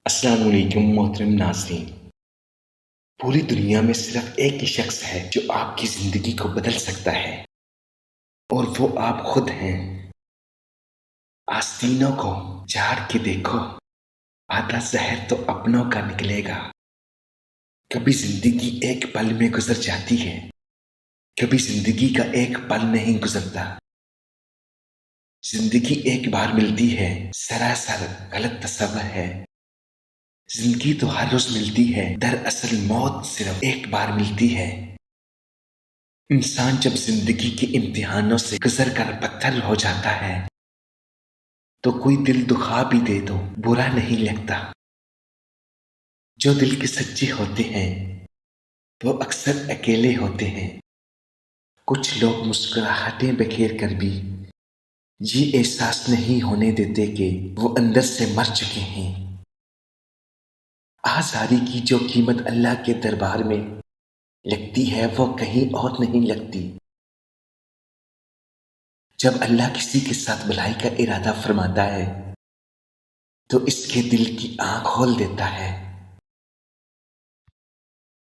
السلام علیکم محترم ناظرین۔ پوری دنیا میں صرف ایک ہی شخص ہے جو آپ کی زندگی کو بدل سکتا ہے، اور وہ آپ خود ہیں۔ آستینوں کو جھاڑ کے دیکھو، آدھا زہر تو اپنوں کا نکلے گا۔ کبھی زندگی ایک پل میں گزر جاتی ہے، کبھی زندگی کا ایک پل نہیں گزرتا۔ زندگی ایک بار ملتی ہے، سراسر غلط تصور ہے۔ زندگی تو ہر روز ملتی ہے، دراصل موت صرف ایک بار ملتی ہے۔ انسان جب زندگی کے امتحانوں سے گزر کر پتھر ہو جاتا ہے تو کوئی دل دکھا بھی دے تو برا نہیں لگتا۔ جو دل کے سچے ہوتے ہیں وہ اکثر اکیلے ہوتے ہیں۔ کچھ لوگ مسکراہٹیں بکھیر کر بھی یہ احساس نہیں ہونے دیتے کہ وہ اندر سے مر چکے ہیں۔ آزادی کی جو قیمت اللہ کے دربار میں لگتی ہے وہ کہیں اور نہیں لگتی۔ جب اللہ کسی کے ساتھ بھلائی کا ارادہ فرماتا ہے تو اس کے دل کی آنکھ کھول دیتا ہے۔